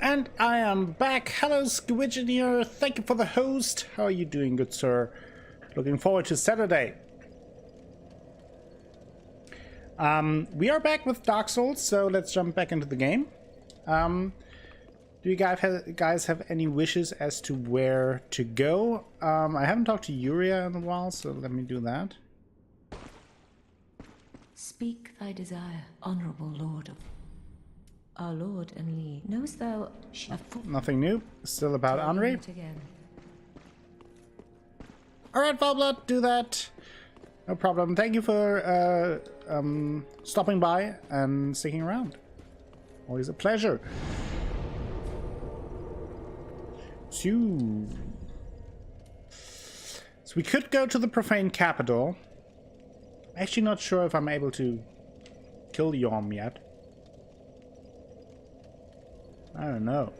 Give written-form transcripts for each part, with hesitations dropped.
And I am back. Hello, Squidgen here. Thank you for the host. How are you doing, good sir? Looking forward to Saturday. We are back with Dark Souls, so let's jump back into the game. Do you guys have any wishes as to where to go? I haven't talked to Yuria in a while, so let me do that. Speak thy desire, honorable lord of our lord and Lee. Knowest thou Nothing new. Still about Henri. Alright, Valblood, do that. No problem. Thank you for stopping by and sticking around. Always a pleasure. So we could go to the profane capital. Actually not sure if I'm able to kill Yom yet. I don't know.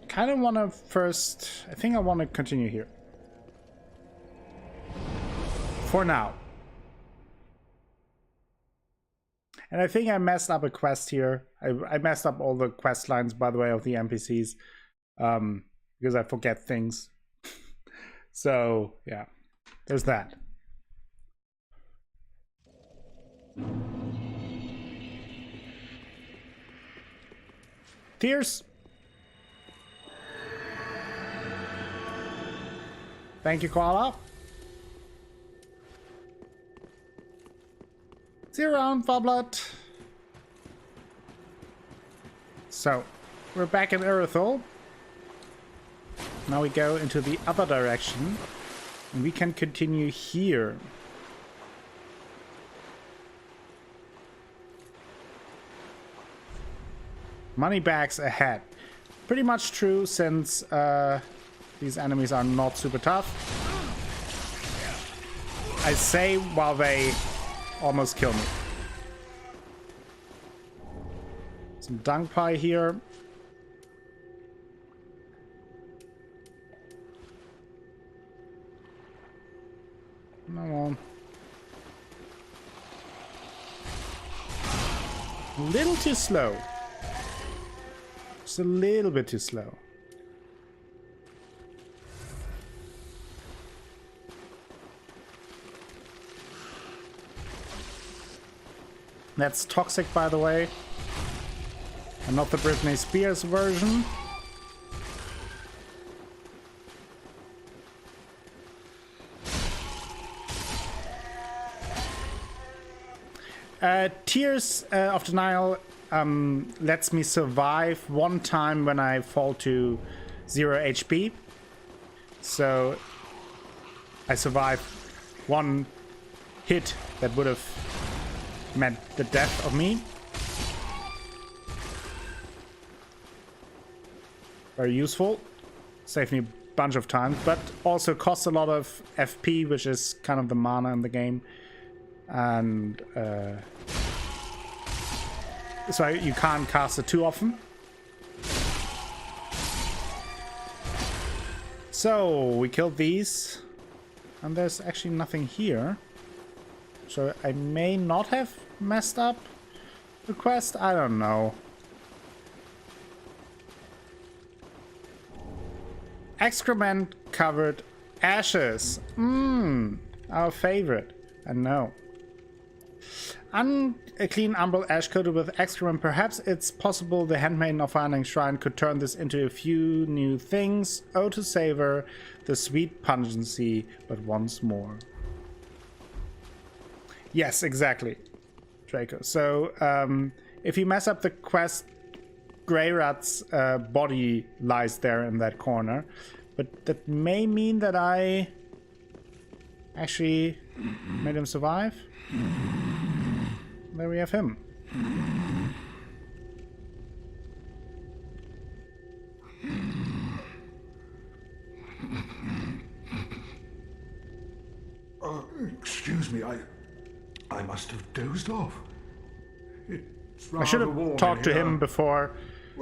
Kind of want to first... I think I want to continue here. For now. And I think I messed up a quest here. I messed up all the quest lines, by the way, of the NPCs. Because I forget things. So, yeah. There's that. Tears. Thank you, Koala. See you around, Valblood. So, we're back in Erythal. Now we go into the other direction. And we can continue here. Money bags ahead. Pretty much true since these enemies are not super tough. I say while they almost kill me. Some dung pie here. Come on. A little too slow. Just a little bit too slow. That's toxic, by the way. And not the Britney Spears version. Tears of Denial lets me survive one time when I fall to 0 HP. So I survive one hit that would have meant the death of me. Very useful. Saved me a bunch of times, but also costs a lot of FP, which is kind of the mana in the game. And so you can't cast it too often. So we killed these, and there's actually nothing here. So I may not have messed up the quest. I don't know. Excrement covered ashes. Our favorite. I know. Unclean umbral ash coated with excrement. Perhaps it's possible the handmaiden of Finding Shrine could turn this into a few new things. Oh, to savor the sweet pungency, but once more. Yes, exactly, Draco. So, if you mess up the quest, Greyrat's body lies there in that corner. But that may mean that I actually made him survive. There we have him. Excuse me, I must have dozed off. I should have talked to him before,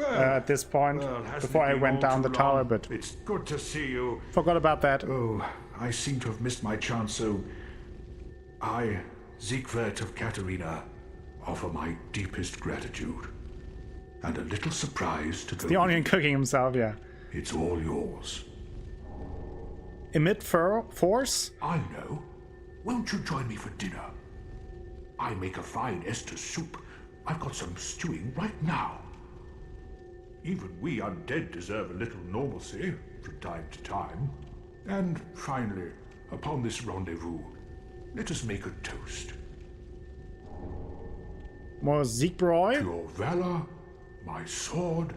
at this point, before I went down the tower, but it's good to see you. Forgot about that. Oh, I seem to have missed my chance, so Siegwart of Katarina, offer my deepest gratitude. and a little surprise to go. The onion cooking himself, yeah. It's all yours. Emit force? I know. Won't you join me for dinner? I make a fine Esther soup. I've got some stewing right now. Even we undead deserve a little normalcy from time to time. And finally, upon this rendezvous, let us make a toast. More Siegbräu? To your valor, my sword,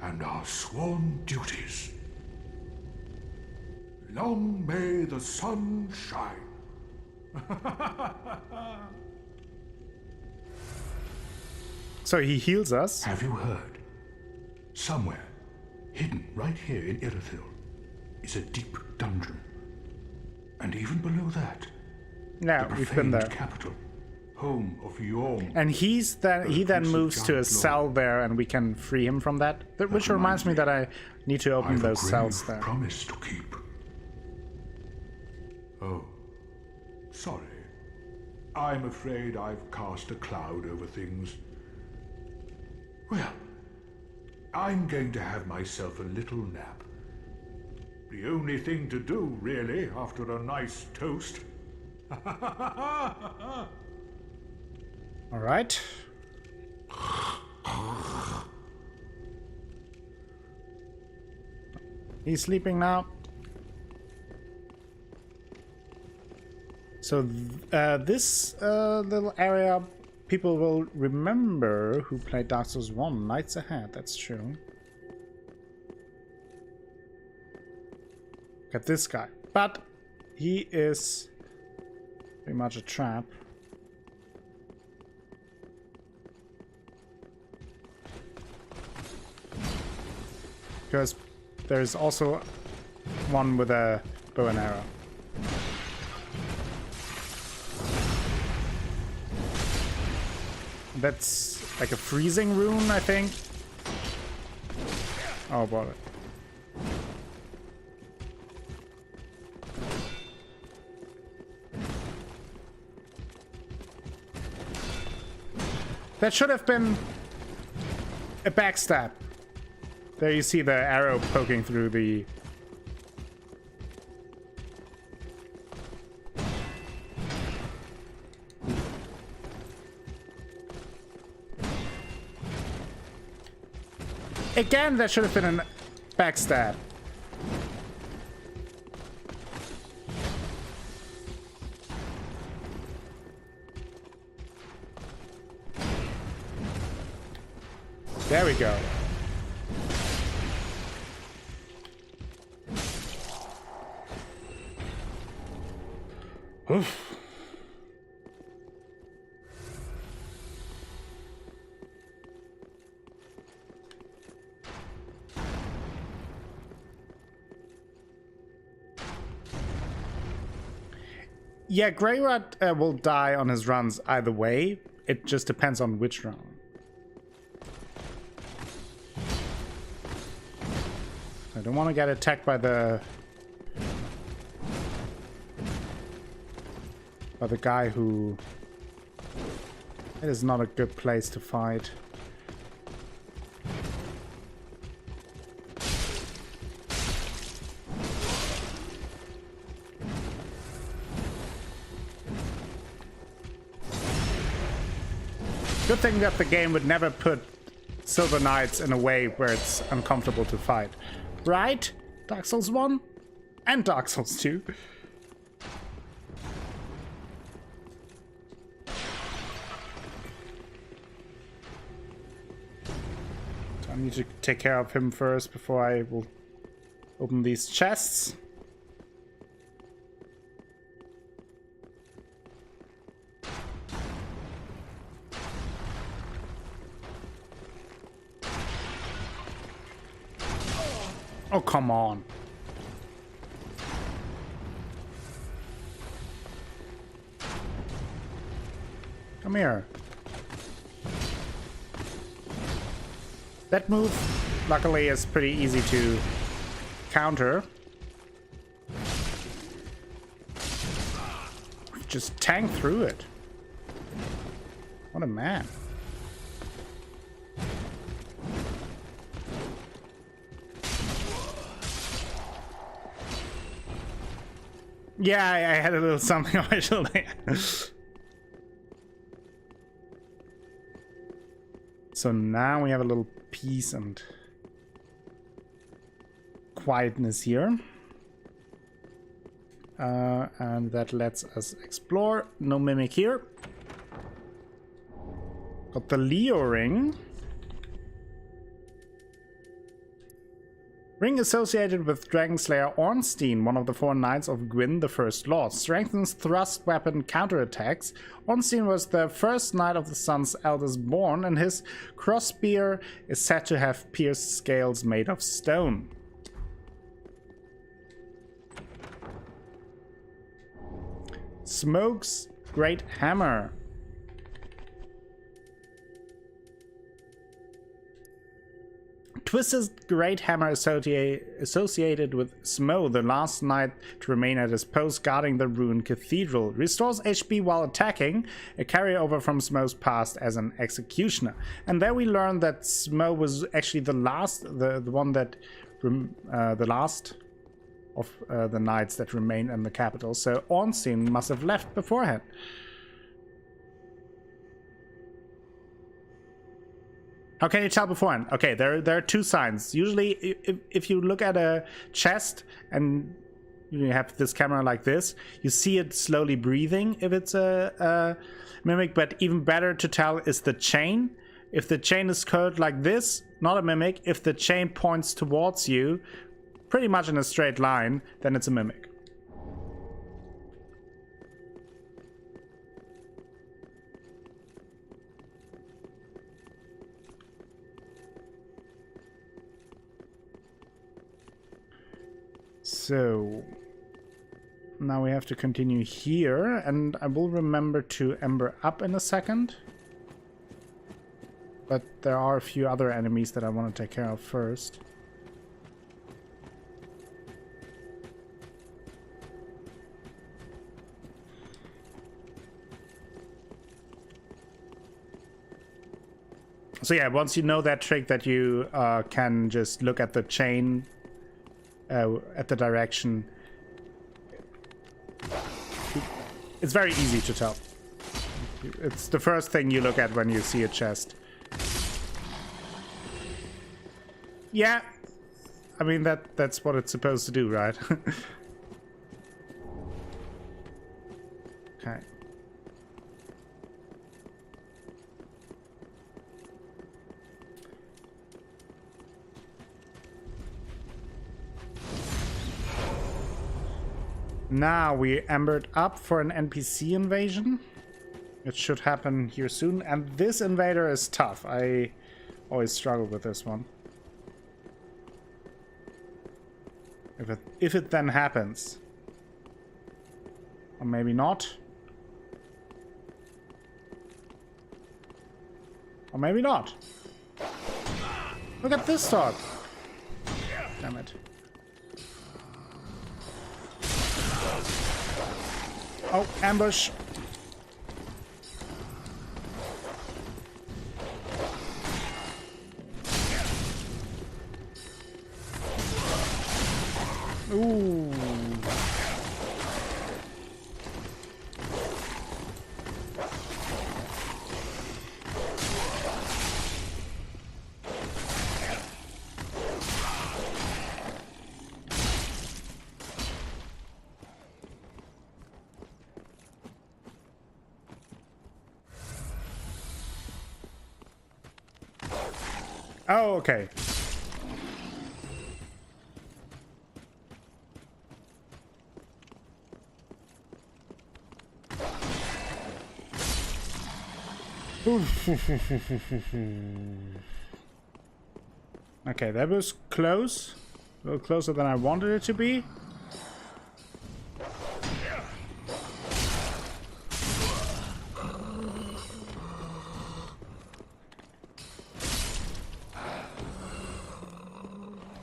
and our sworn duties. Long may the sun shine. So he heals us. Have you heard? Somewhere, hidden right here in Irithyll, is a deep dungeon. And even below that, Yeah, the we've been profaned there. capital, home of Yorm. And he then moves to a giant cell there, and we can free him from that. Which reminds me that I need to open I've those a cells grave there. promise to keep. Oh, sorry. I'm afraid I've cast a cloud over things. Well, I'm going to have myself a little nap. The only thing to do, really, after a nice toast. All right. He's sleeping now. So this little area, people will remember who played Dark Souls 1 nights ahead. That's true. Got this guy, but he is pretty much a trap. Because there's also one with a bow and arrow. That's like a freezing rune, I think. Oh, bother. That should have been a backstab. There you see the arrow poking through the... Again, that should have been a backstab. There we go. Oof. Yeah, Greyrat will die on his runs either way. It just depends on which run. I don't want to get attacked by the guy who... It is not a good place to fight. Good thing that the game would never put Silver Knights in a way where it's uncomfortable to fight. Right? Dark Souls 1 and Dark Souls 2. So I need to take care of him first before I will open these chests. Oh, come on. Come here. That move, luckily, is pretty easy to counter. Just tank through it. What a man. Yeah, I had a little something on my shoulder. So now we have a little peace and quietness here. And that lets us explore. No mimic here. Got the Leo ring. Ring associated with Dragonslayer Ornstein, one of the 4 Knights of Gwyn, the First Lord. Strengthens thrust weapon counterattacks. Ornstein was the first Knight of the Sun's eldest born, and his crossbeam is said to have pierced scales made of stone. Smoke's Great Hammer. Twisted's Great Hammer associated with Smo, the last knight to remain at his post guarding the ruined cathedral. Restores HP while attacking, a carryover from Smo's past as an executioner. And there we learned that Smo was actually the last, the last of the knights that remained in the capital. So Ornstein must have left beforehand. How can you tell beforehand? Okay, there are 2 signs. Usually, if you look at a chest and you have this camera like this, you see it slowly breathing if it's a mimic, but even better to tell is the chain. If the chain is curved like this, not a mimic. If the chain points towards you, pretty much in a straight line, then it's a mimic. So now we have to continue here, and I will remember to ember up in a second. But there are a few other enemies that I want to take care of first. So yeah, once you know that trick that you can just look at the chain, at the direction, it's very easy to tell. It's the first thing you look at when you see a chest. Yeah, I mean that's what it's supposed to do, right? Okay. Now we embered up for an NPC invasion. It should happen here soon. And this invader is tough. I always struggle with this one. If it then happens. Or maybe not. Or maybe not. Look at this dog. Damn it. Oh, ambush. Ooh. Oh, okay. Okay, that was close. A little closer than I wanted it to be.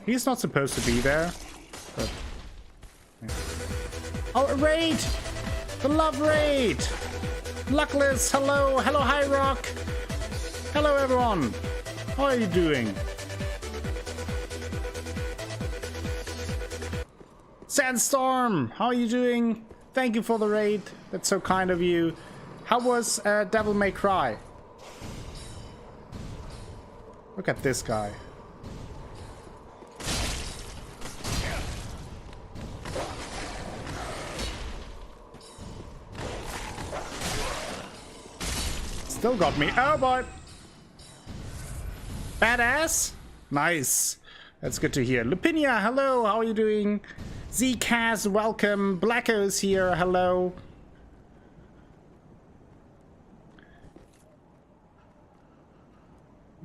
He's not supposed to be there, but... Yeah. Oh, a raid! The love raid! Luckless, hello! Hello, High Rock! Hello, everyone! How are you doing? Sandstorm, how are you doing? Thank you for the raid. That's so kind of you. How was Devil May Cry? Look at this guy. Still got me. Oh boy. Badass. Nice. That's good to hear. Lupinia, hello. How are you doing? Zcast, welcome. Blacko's here. Hello.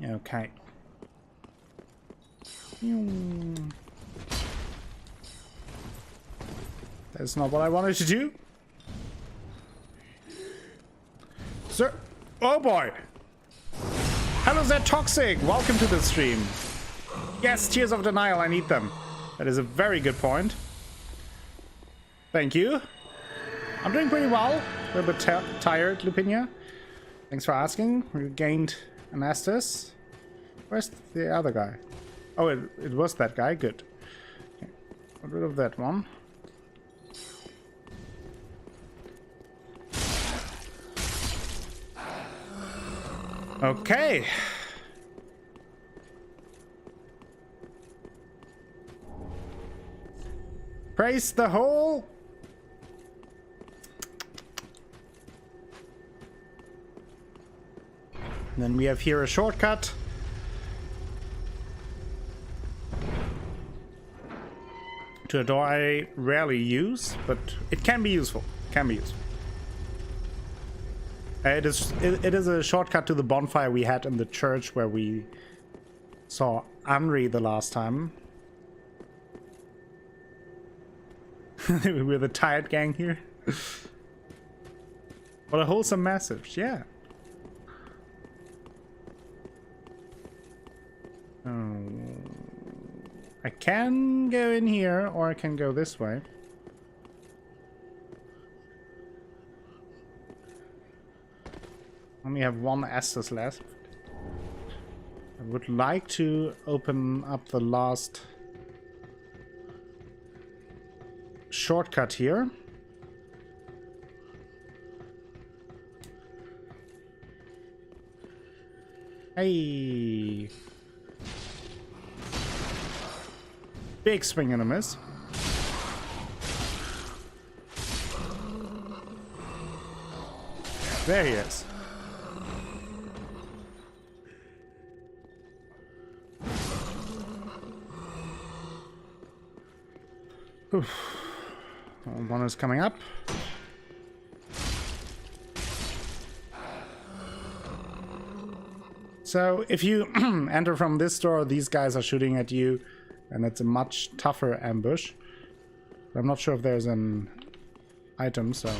Okay. That's not what I wanted to do. Sir. Oh boy. Hello there, Toxic. Welcome to the stream. Yes, Tears of Denial. I need them. That is a very good point. Thank you. I'm doing pretty well. A little bit tired, Lupinia. Thanks for asking. We gained an Estus. Where's the other guy? Oh, it was that guy. Good. Okay. Get rid of that one. Okay. Praise the hole. And then we have here a shortcut. To a door I rarely use, but it can be useful. Can be useful. It is a shortcut to the bonfire we had in the church where we saw Anri the last time. We're the tired gang here. What a wholesome message, yeah. I can go in here, or I can go this way. Only have one Estus left. I would like to open up the last shortcut here. Hey. Big swing and a miss. There he is. Oof. One is coming up. So if you enter from this door, these guys are shooting at you, and it's a much tougher ambush. But I'm not sure if there's an item, so...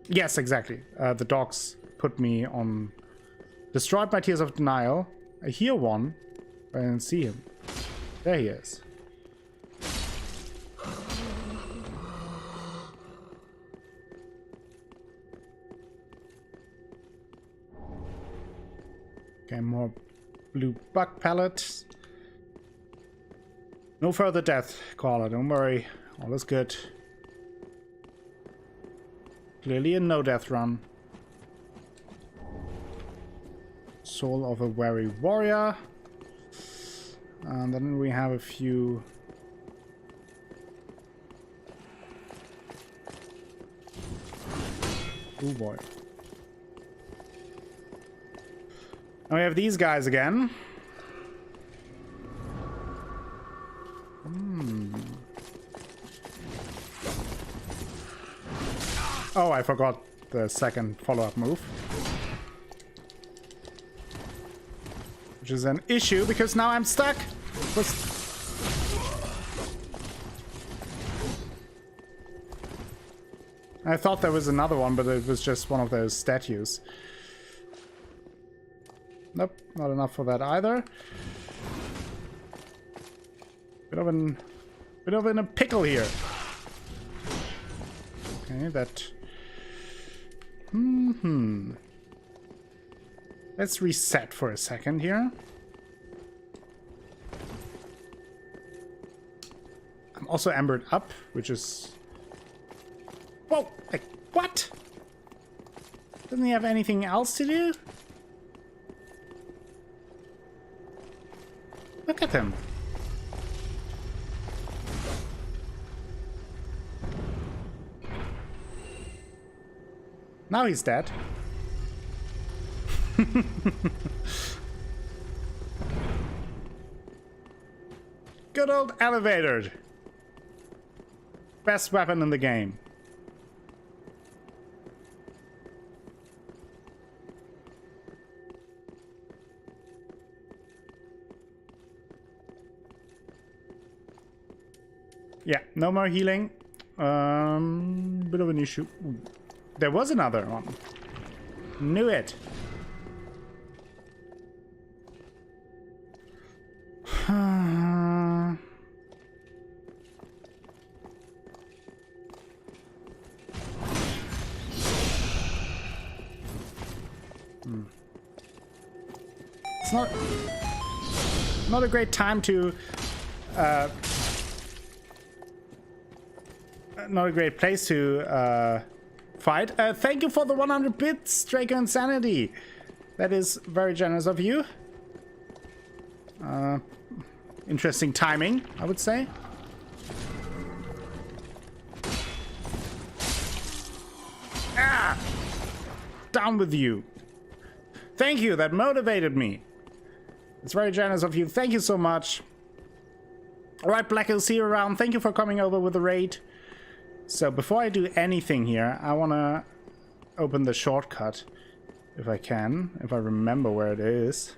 Yes, exactly. The dogs put me on... Destroyed by Tears of Denial. I hear one, but I didn't see him. There he is. Okay, more blue bug pellets. No further death, Caller. Don't worry. All is good. Clearly a no-death run. Soul of a Weary Warrior. And then we have a few... Oh boy. And we have these guys again. Oh, I forgot the second follow-up move. Which is an issue, because now I'm stuck. I thought there was another one, but it was just one of those statues. Nope, not enough for that either. Bit of in a pickle here. Okay, that. Let's reset for a second here. I'm also embered up, which is. Whoa! Like, what? Doesn't he have anything else to do? Look at him. Now he's dead. Good old elevator. Best weapon in the game. Yeah, no more healing. Bit of an issue. Ooh, there was another one. Knew it. It's not a great time to not a great place to fight. Thank you for the 100 bits, Draco Insanity. That is very generous of you. Interesting timing, I would say. Ah! Down with you. Thank you, that motivated me. It's very generous of you. Thank you so much. Alright, Black, I'll see you around. Thank you for coming over with the raid. So before I do anything here, I want to open the shortcut, if I can, if I remember where it is.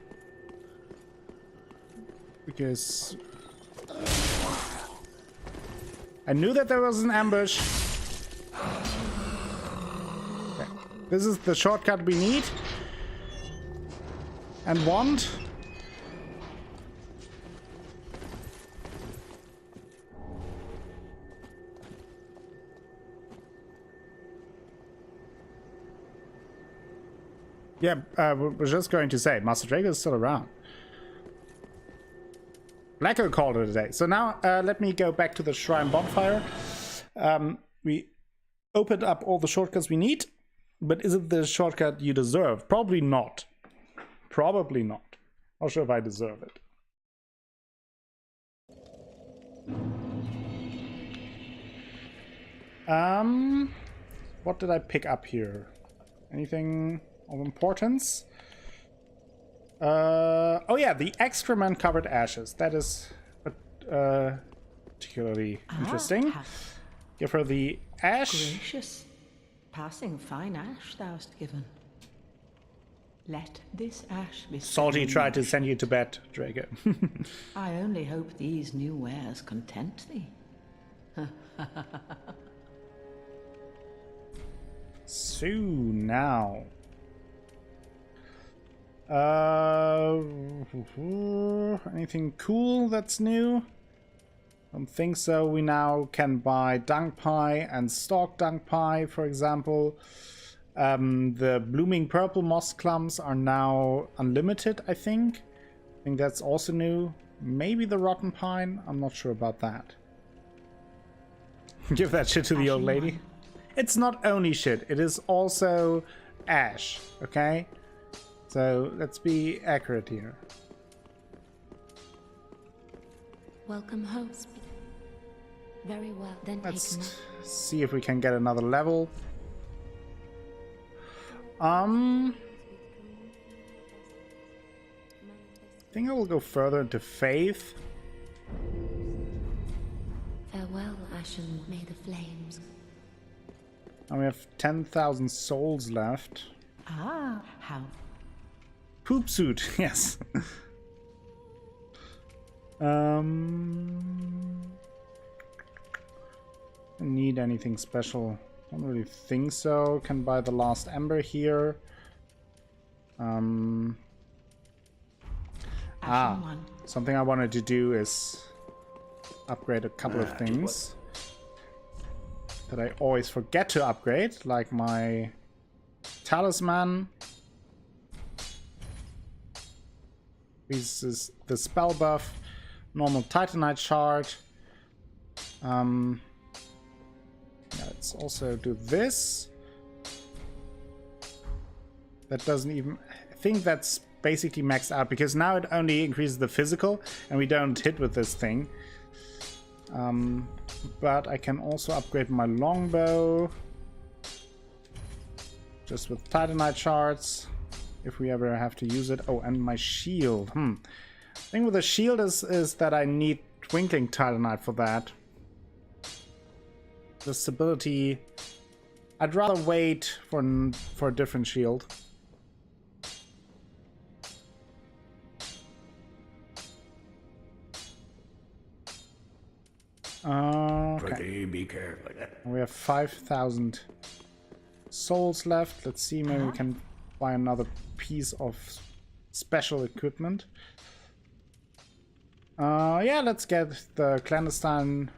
Because I knew that there was an ambush. Okay. This is the shortcut we need and want. Yeah, we're just going to say, Master Draco is still around. Blacko called it a day. So now let me go back to the Shrine Bonfire. We opened up all the shortcuts we need, but is it the shortcut you deserve? Probably not. Probably not. Not sure if I deserve it. What did I pick up here? Anything of importance? Oh yeah, the excrement covered ashes. That is particularly interesting. Give her the ash. Gracious, passing fine ash thou'st given. Let this ash be. Salty tried to send you to bed, Draco. I only hope these new wares content thee. So now. Anything cool that's new? Don't think so. We now can buy dung pie and stalk dung pie, for example. The blooming purple moss clumps are now unlimited, I think. I think that's also new. Maybe the rotten pine. I'm not sure about that. Give that shit to the old lady. It's not only shit, it is also ash, okay? So let's be accurate here. Welcome, host. Very well, then Let's see if we can get another level. I think I will go further into faith. Farewell, ashen, may the flames. And we have 10,000 souls left. Ah, how? Poop suit, yes. Need anything special Don't really think so. Can buy the last ember here. Something I wanted to do is upgrade a couple of things that I always forget to upgrade, like my talisman. This is the spell buff, normal titanite shard. Let's also do this. That doesn't even... I think that's basically maxed out, because now it only increases the physical and we don't hit with this thing. But I can also upgrade my longbow just with titanite shards if we ever have to use it. Oh, and my shield. The thing with the shield is that I need twinkling titanite for that. The stability, I'd rather wait for a different shield. Okay. Be careful. We have 5,000 souls left. Let's see, maybe we can buy another piece of special equipment. Yeah, let's get the clandestine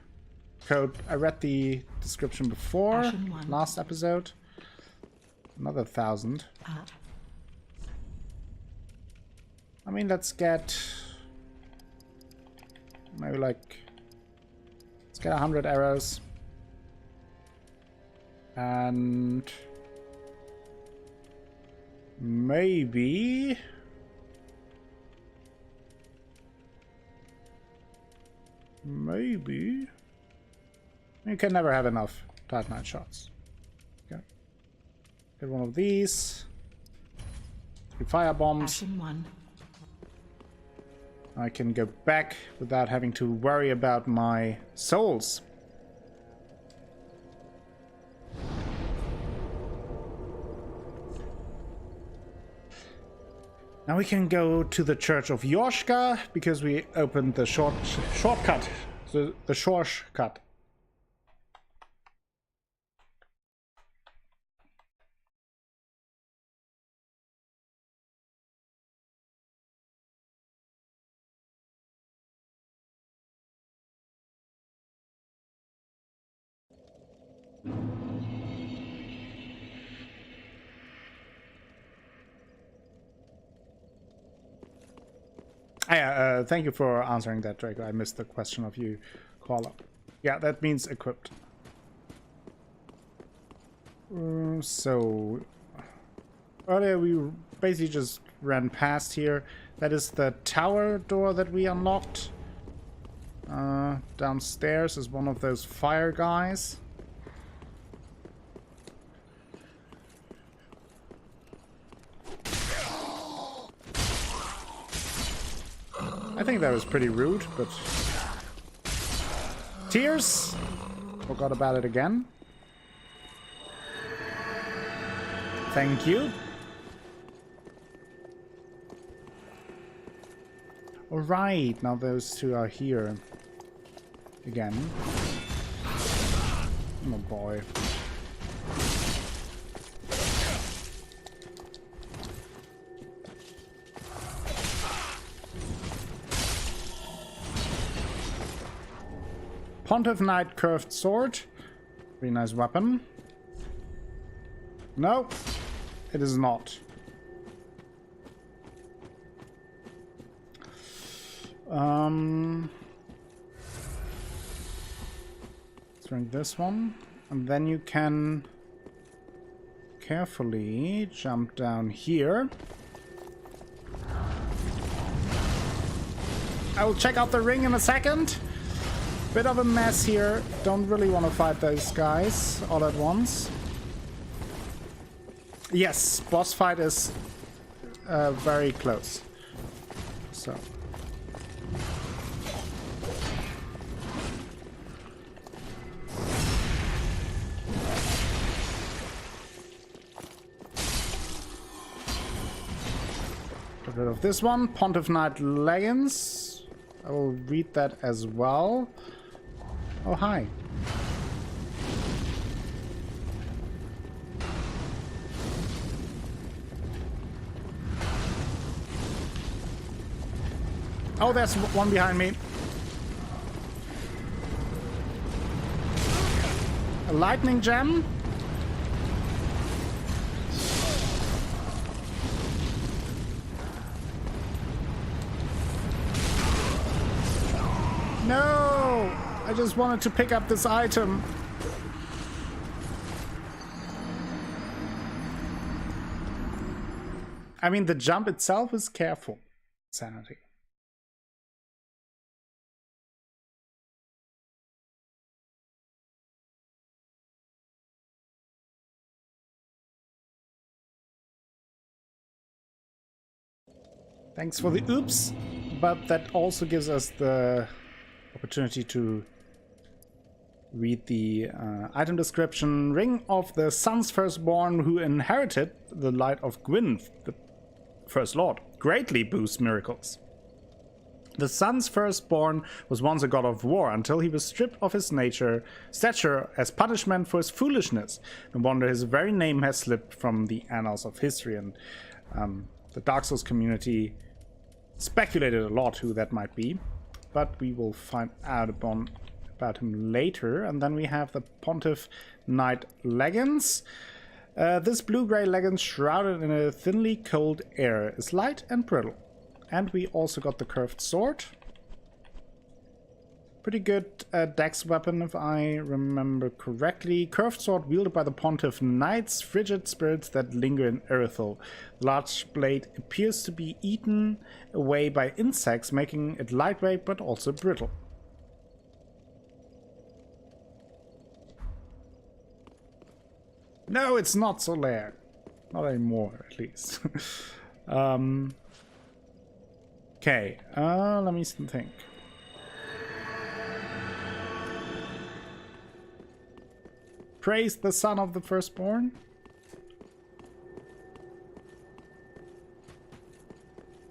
code. I read the description before, last episode. Another 1,000. I mean, let's get maybe like, let's get 100 arrows. And maybe you can never have enough titanite shots. Okay. Get one of these. 3 fire bombs. I can go back without having to worry about my souls. Now we can go to the Church of Yorshka because we opened the shortcut. The shortcut. Thank you for answering that, Draco. I missed the question of you, Koala. Yeah, that means equipped. So earlier we basically just ran past here. That is the tower door that we unlocked. Downstairs is one of those fire guys. I think that was pretty rude, but... Tears! Forgot about it again. Thank you. Alright, now those two are here. Again. Oh boy. Pontiff Knight curved sword. Very nice weapon. No, it is not. Let's drink this one. And then you can carefully jump down here. I will check out the ring in a second. Bit of a mess here. Don't really want to fight those guys all at once. Yes, boss fight is very close. So. Get rid of this one. Pontiff Knight leggings. I will read that as well. Oh, hi. Oh, there's one behind me. A lightning gem. No! I just wanted to pick up this item. I mean, the jump itself is careful. Sanity. Thanks for the oops, but that also gives us the opportunity to read the item description. Ring of the Sun's Firstborn, who inherited the light of Gwyn, the First Lord. Greatly boosts miracles. The Sun's Firstborn was once a god of war until he was stripped of his stature as punishment for his foolishness. No wonder his very name has slipped from the annals of history, and the Dark Souls community speculated a lot who that might be, but we will find out about him later. And then we have the Pontiff Knight leggings. This blue-gray leggings, shrouded in a thinly cold air, is light and brittle. And we also got the curved sword. Pretty good dex weapon, if I remember correctly. Curved sword wielded by the Pontiff Knights, frigid spirits that linger in Earthel. Large blade appears to be eaten away by insects, making it lightweight but also brittle. No, it's not Solaire. Not anymore, at least. Okay, let me think. Praise the son of the firstborn.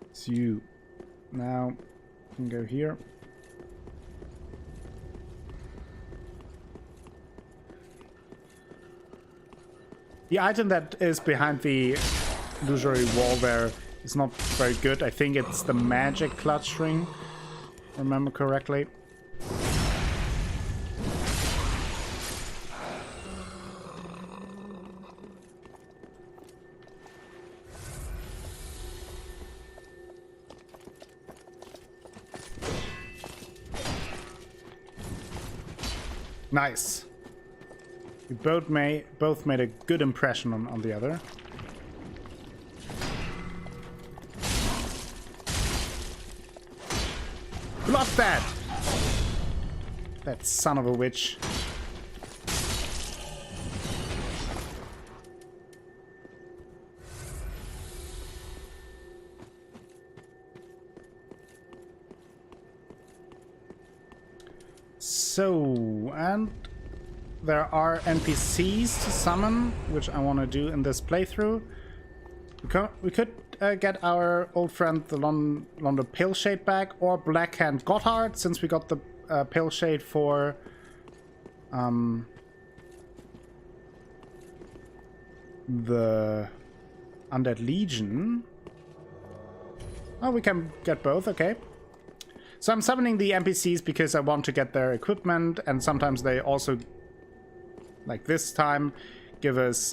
It's you. Now, you can go here. The item that is behind the illusory wall there is not very good. I think it's the magic clutch ring, if I remember correctly. Nice. We both made a good impression on the other. Block that! That son of a witch. So, and there are NPCs to summon, which I want to do in this playthrough. We could get our old friend the Londo Pale Shade back, or Blackhand Gotthard, since we got the Pale Shade for the Undead Legion. Oh, we can get both, okay. So I'm summoning the NPCs because I want to get their equipment, and sometimes they also, like this time, give us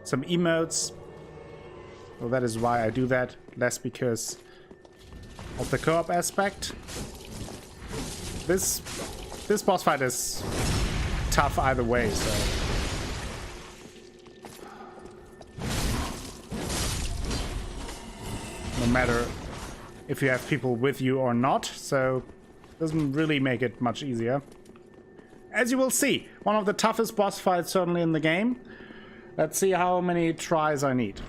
some emotes. Well, that is why I do that, less because of the co-op aspect. This boss fight is tough either way, so no matter if you have people with you or not, so it doesn't really make it much easier. As you will see, one of the toughest boss fights certainly in the game. Let's see how many tries I need.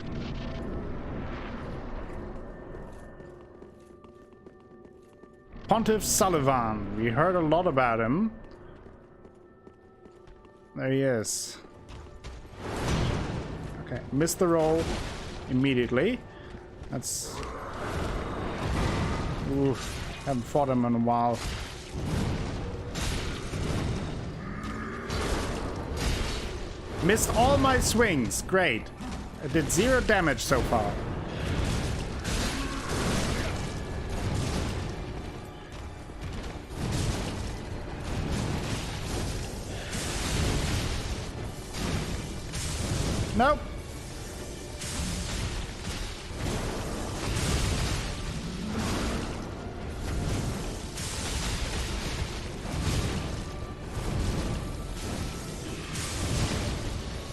Pontiff Sullivan. We heard a lot about him. There he is. Okay, missed the roll immediately. That's... Oof, haven't fought him in a while. Missed all my swings. Great. I did 0 damage so far. Nope.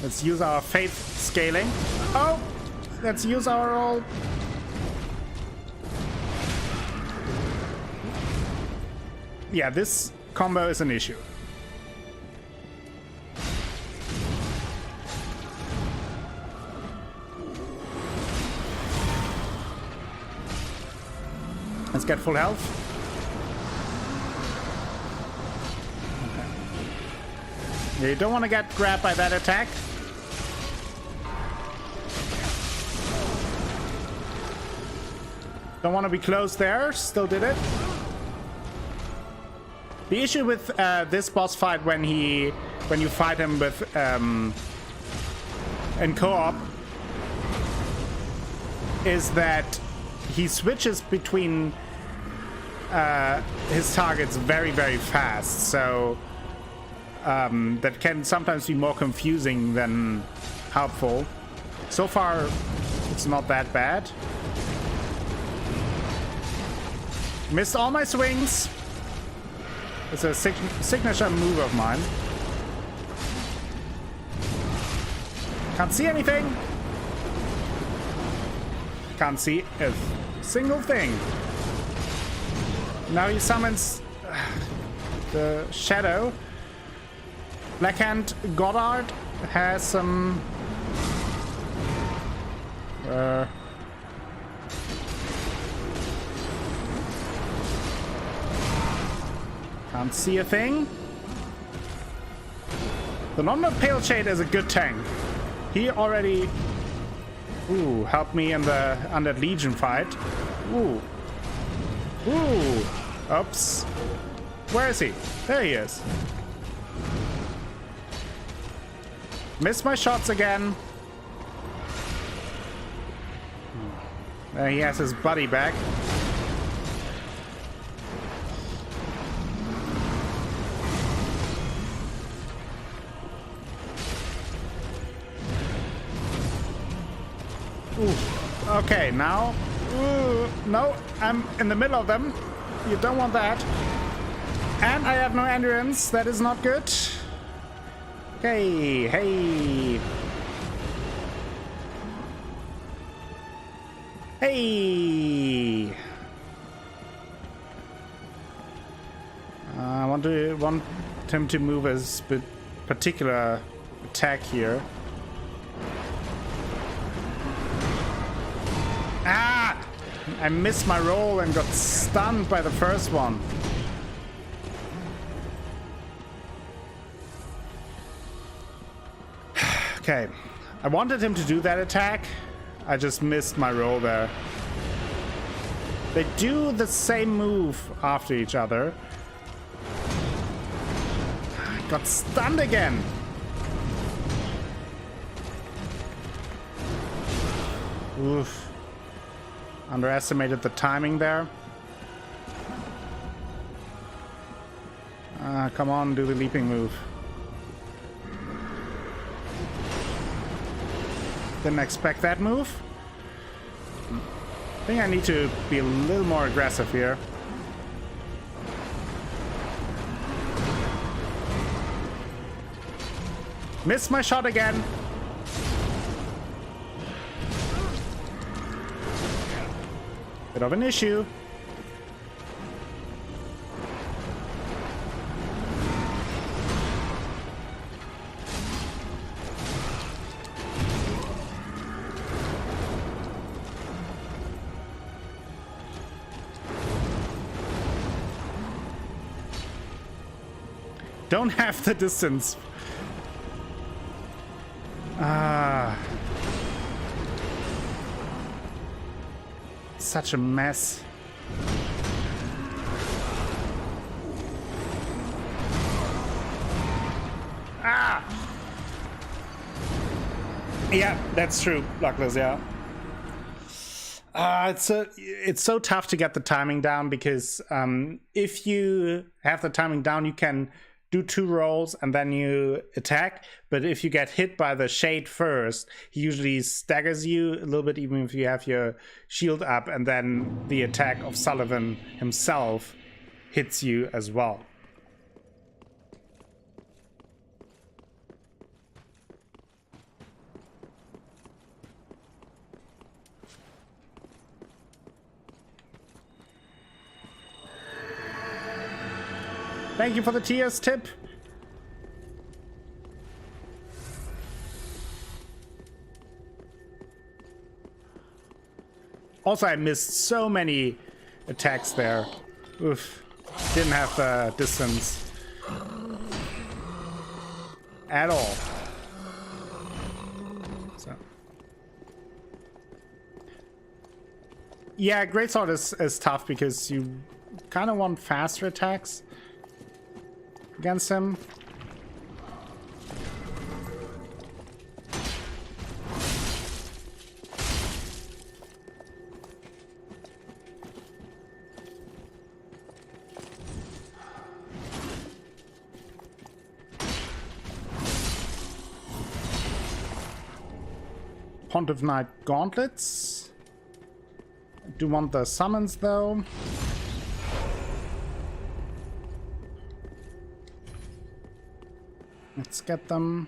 Let's use our faith scaling. Oh! Let's use our roll. Yeah, this combo is an issue. Let's get full health. Okay. Yeah, you don't want to get grabbed by that attack. Don't want to be close there. Still did it. The issue with this boss fight when you fight him with in co-op is that he switches between his targets very, very fast. So that can sometimes be more confusing than helpful. So far, it's not that bad. Missed all my swings. It's a signature move of mine. Can't see anything. Can't see a single thing. Now he summons the shadow. Blackhand Goddard has some can't see a thing. The non-pale shade is a good tank. He already helped me in the Undead Legion fight. Oops. Where is he? There he is. Missed my shots again. There he has his buddy back. Okay, now. No, I'm in the middle of them. You don't want that. And I have no endurance. That is not good. Okay, hey. Hey. I want him to move a particular attack here. Ah! I missed my roll and got stunned by the first one. Okay. I wanted him to do that attack. I just missed my roll there. They do the same move after each other. I got stunned again. Oof. Underestimated the timing there. Come on, do the leaping move. Didn't expect that move. I think I need to be a little more aggressive here. Missed my shot again. Bit of an issue. Don't have the distance. Such a mess. Yeah, that's true, Luckless, yeah. It's so tough to get the timing down because if you have the timing down, you can do 2 rolls and then you attack. But if you get hit by the shade first, he usually staggers you a little bit, even if you have your shield up, and then the attack of Sullivan himself hits you as well. Thank you for the tears tip. Also, I missed so many attacks there. Oof. Didn't have the distance at all. So. Yeah, Greatsword is tough because you kind of want faster attacks against him. Pontiff Knight Gauntlets. Do want the summons though. Let's get them.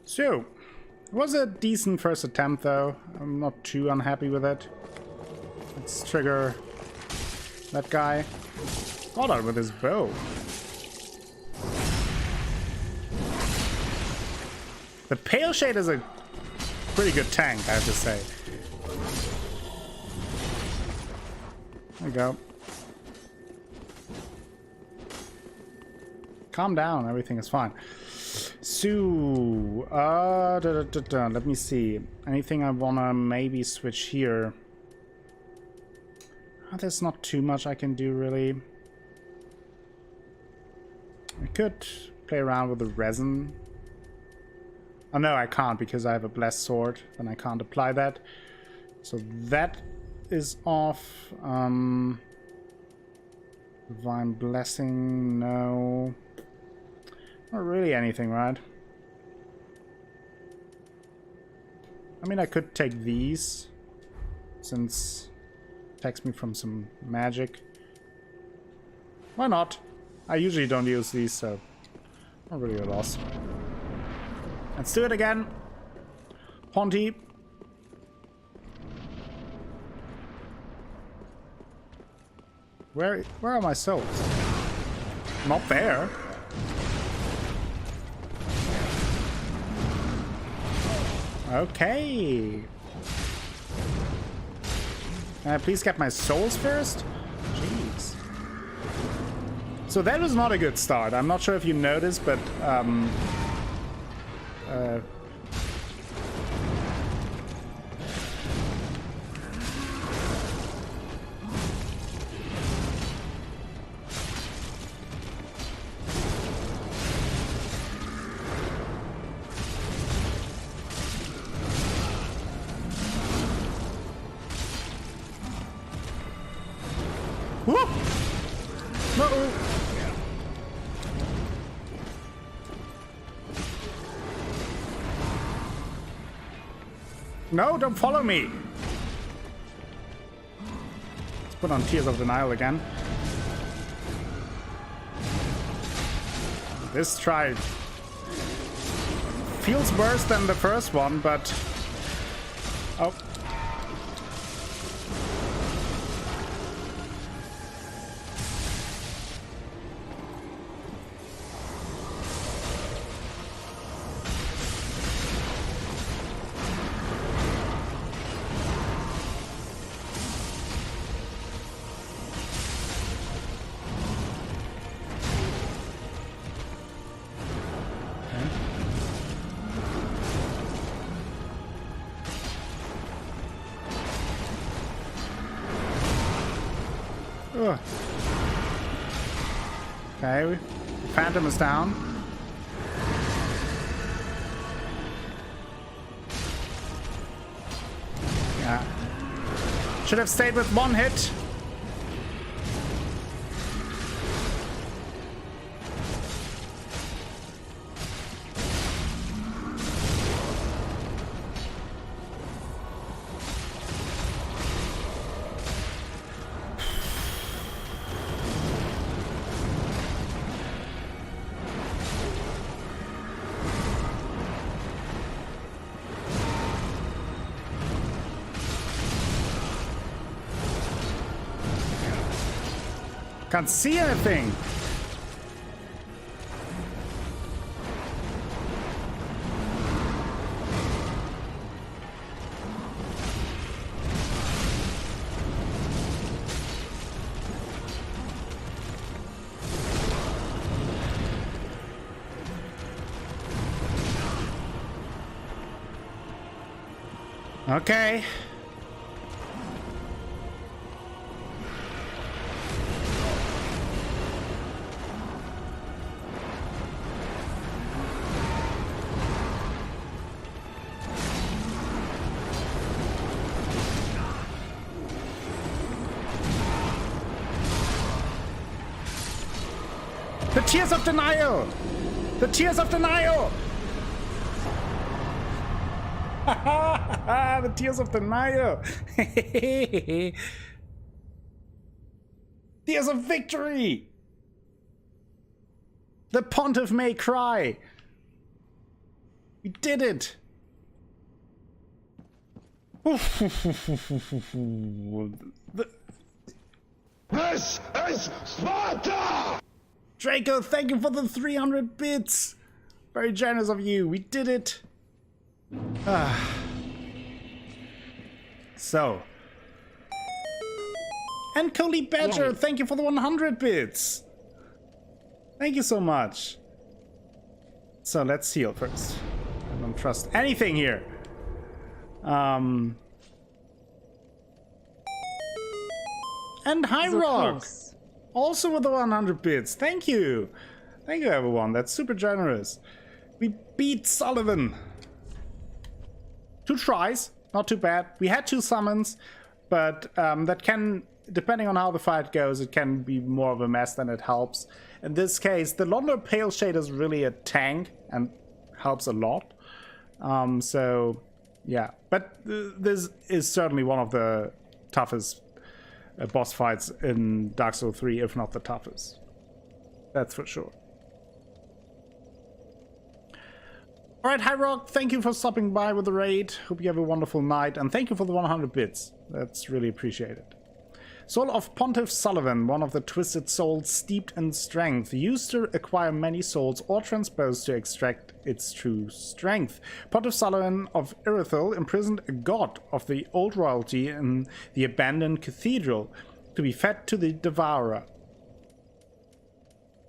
So, it was a decent first attempt though. I'm not too unhappy with it. Let's trigger that guy. Got out with his bow. The Pale Shade is a pretty good tank, I have to say. There we go. Calm down, everything is fine. So, let me see. Anything I wanna maybe switch here? Oh, there's not too much I can do, really. I could play around with the resin. Oh no, I can't because I have a blessed sword, and I can't apply that. So that is off. Divine Blessing, no. Not really anything, right? I mean, I could take these, since it protects me from some magic. Why not? I usually don't use these, so not really a loss. Let's do it again. Ponty. Where are my souls? Not there. Okay. Can I please get my souls first? Jeez. So that was not a good start. I'm not sure if you noticed, but whoop! No! No, don't follow me! Let's put on Tears of Denial again. This try feels worse than the first one, but... Oh. Okay, we Phantom is down. Yeah. Should have stayed with one hit. Can't see anything. Okay. The Tears of Denial! The Tears of Denial! The Tears of Denial! Tears of Victory! The Pontiff may cry! We did it! This is Sparta! Draco, thank you for the 300 bits! Very generous of you. We did it! So. And Coley Badger, thank you for the 100 bits! Thank you so much. So let's heal first. I don't trust anything here. And High Rock! Also with the 100 bits. Thank you. Thank you, everyone. That's super generous. We beat Sullivan. 2 tries. Not too bad. We had 2 summons, but that can, depending on how the fight goes, it can be more of a mess than it helps. In this case, the Londo Pale Shade is really a tank and helps a lot. So, yeah. But this is certainly one of the toughest boss fights in Dark Souls 3, if not the toughest. That's for sure. Alright, High Rock, thank you for stopping by with the raid. Hope you have a wonderful night, and thank you for the 100 bits. That's really appreciated. Soul of Pontiff Sullivan, one of the twisted souls steeped in strength, used to acquire many souls or transpose to extract its true strength. Pontiff Sullivan of Irithel imprisoned a god of the old royalty in the abandoned cathedral to be fed to the devourer.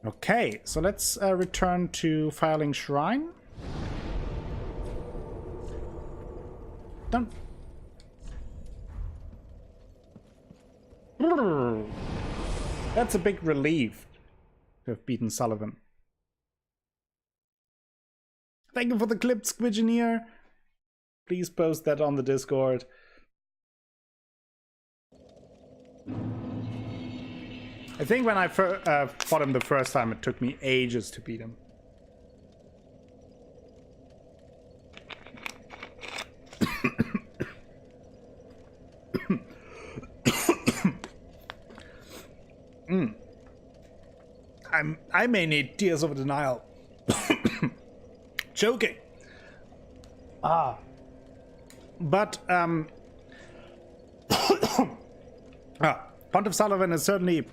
Okay, so let's return to Firelink Shrine. Don't... That's a big relief to have beaten Sullivan. Thank you for the clip, Squidgeneer. Please post that on the Discord. I think when I fought him the first time, it took me ages to beat him. I may need Tears of Denial. Joking. But Pontiff Sullivan is certainly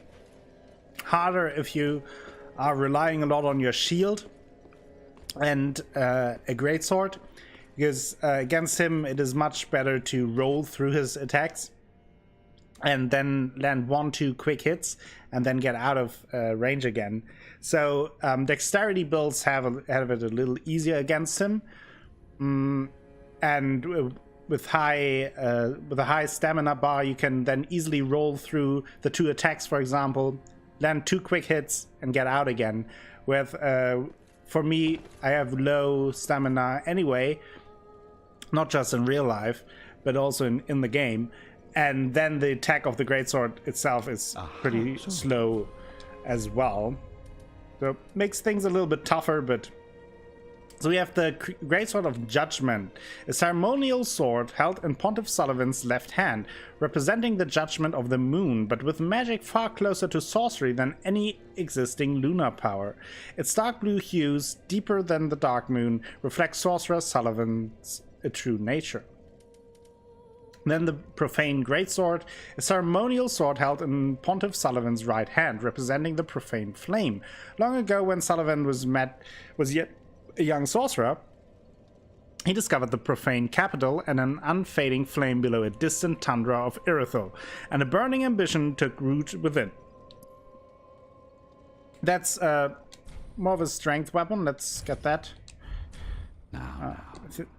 harder if you are relying a lot on your shield and a greatsword, because against him it is much better to roll through his attacks and then land 1-2 quick hits and then get out of range again. So dexterity builds have it a little easier against him, and with a high stamina bar, you can then easily roll through the 2 attacks, for example, land 2 quick hits and get out again. With for me, I have low stamina anyway, not just in real life, but also in the game. And then the attack of the greatsword itself is pretty slow as well. So makes things a little bit tougher, but... So we have the Greatsword of Judgment, a ceremonial sword held in Pontiff Sullivan's left hand, representing the judgment of the moon, but with magic far closer to sorcery than any existing lunar power. Its dark blue hues, deeper than the dark moon, reflect Sorcerer Sullivan's true nature. Then the Profane Greatsword, a ceremonial sword held in Pontiff Sullivan's right hand, representing the Profane Flame. Long ago, when Sullivan was yet a young sorcerer, he discovered the profane capital and an unfading flame below a distant tundra of Irithyll, and a burning ambition took root within. That's more of a strength weapon. Let's get that.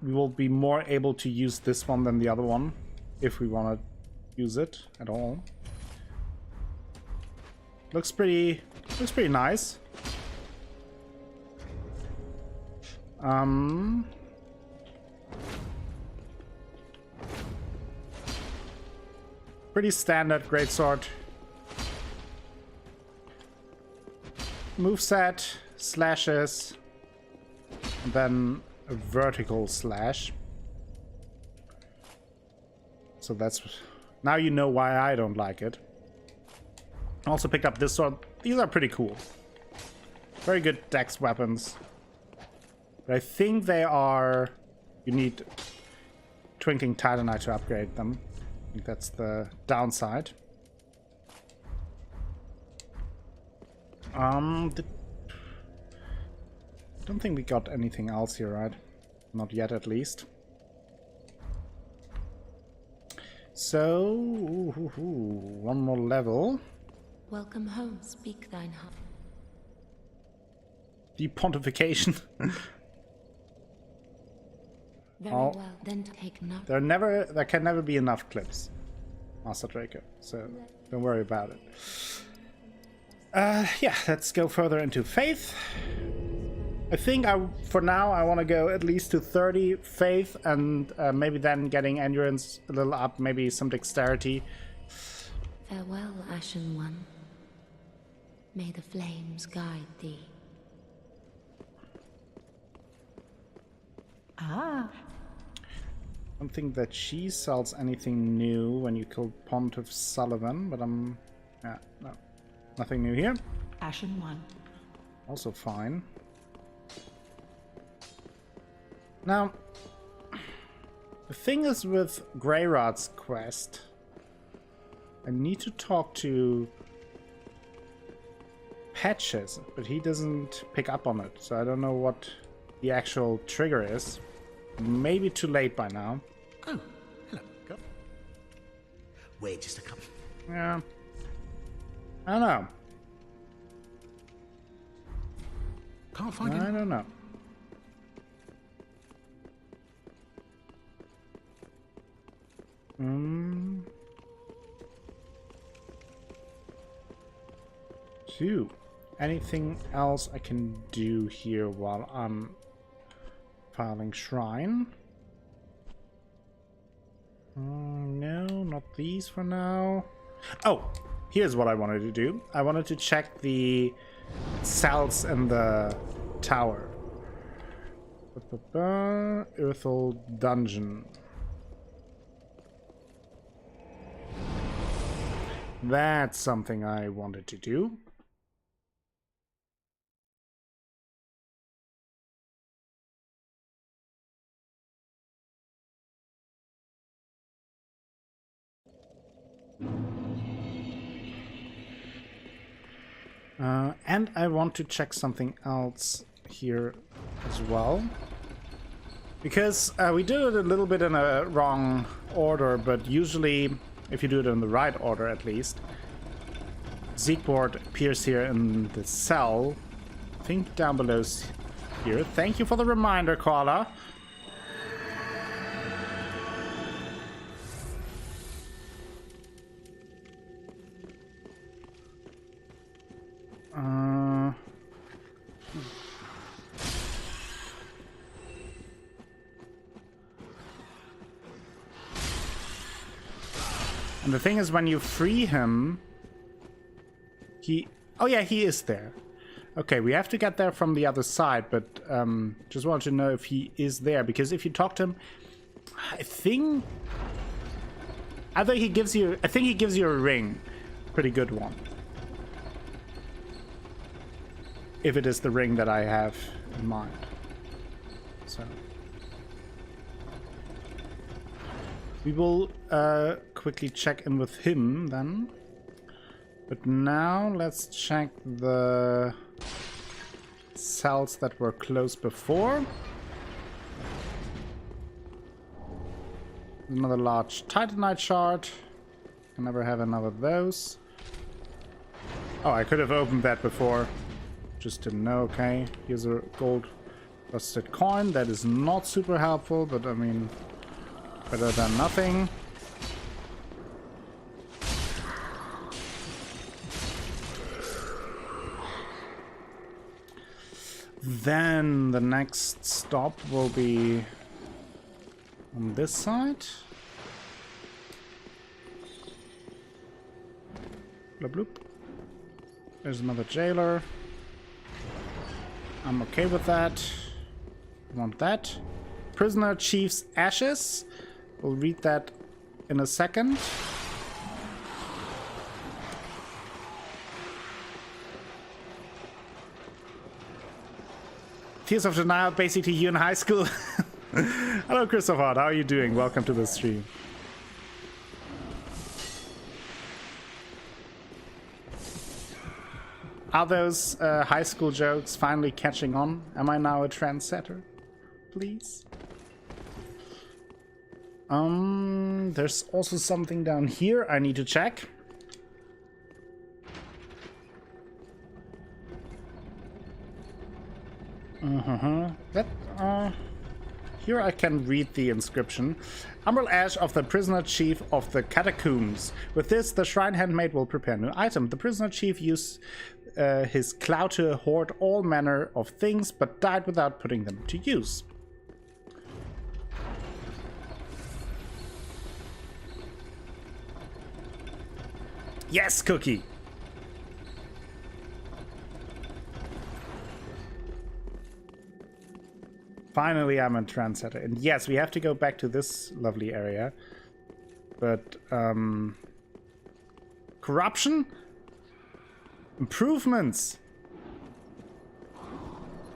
We will be more able to use this one than the other one, if we want to use it at all. Looks pretty nice. Pretty standard greatsword. Moveset, slashes, and then a vertical slash. So that's... Now you know why I don't like it. I also picked up this sword. These are pretty cool. Very good dex weapons. But I think they are... You need Twinkling Titanite to upgrade them. I think that's the downside. Don't think we got anything else here, right? Not yet, at least. So... one more level. Welcome home, speak thine heart. The pontification. Very well, then take note. There can never be enough clips, Master Draco, so don't worry about it. Yeah, let's go further into faith. I think for now I want to go at least to 30 faith, and maybe then getting endurance a little up, maybe some dexterity. Farewell, Ashen One. May the flames guide thee. Ah. I don't think that she sells anything new when you kill Pontiff Sullivan, but yeah, no. Nothing new here. Ashen One. Also fine. Now, the thing is with Greyrod's quest, I need to talk to Patches, but he doesn't pick up on it, so I don't know what the actual trigger is. Maybe too late by now. Oh, hello. Go. Wait just a couple. Yeah. I don't know. Can't find him. I don't know. So, anything else I can do here while I'm filing Shrine? No, not these for now. Oh, here's what I wanted to do. I wanted to check the cells in the tower. Irithyll Dungeon. That's something I wanted to do. And I want to check something else here as well. Because we do it a little bit in a wrong order, but usually, if you do it in the right order at least, Siegward appears here in the cell. I think down below here. Thank you for the reminder, Koala. And the thing is, when you free him, he... Oh yeah, he is there. Okay, we have to get there from the other side, but just wanted to know if he is there, because if you talk to him, I think he gives you a ring. Pretty good one. If it is the ring that I have in mind. So we will quickly check in with him then. But now let's check the cells that were closed before. Another large titanite shard. Can never have another of those. Oh, I could have opened that before. Just didn't know. Okay, here's a gold rusted coin. That is not super helpful, but I mean, better than nothing. Then the next stop will be on this side. Bloop bloop. There's another jailer. I'm okay with that. Want that. Prisoner Chief's ashes. We'll read that in a second. Tears of Denial, basically you in high school. Hello, Christopher. How are you doing? Welcome to the stream. Are those high school jokes finally catching on? Am I now a trendsetter? Please. There's also something down here I need to check. Here I can read the inscription. Umbral Ash of the Prisoner Chief of the Catacombs. With this, the Shrine Handmaid will prepare a new item. The Prisoner Chief used his clout to hoard all manner of things, but died without putting them to use. Yes, Cookie! Finally, I'm a trendsetter. And yes, we have to go back to this lovely area. But, corruption? Improvements!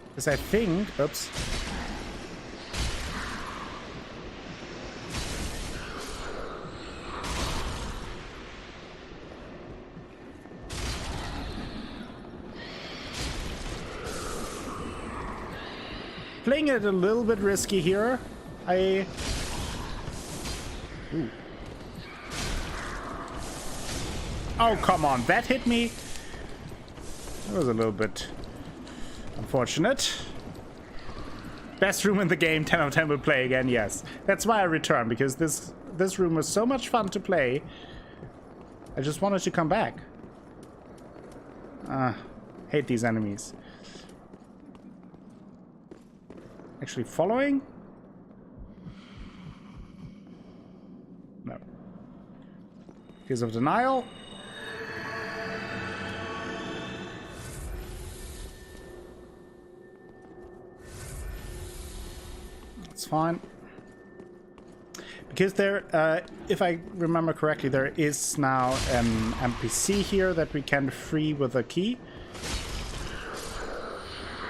Because I think... Oops. Playing it a little bit risky here. Ooh. Oh, come on. That hit me. That was a little bit unfortunate. Best room in the game. 10 out of 10 will play again. Yes. That's why I returned, because this room was so much fun to play. I just wanted to come back. Hate these enemies. Actually following? No. Tears of Denial. That's fine. Because there, if I remember correctly, there is now an NPC here that we can free with a key.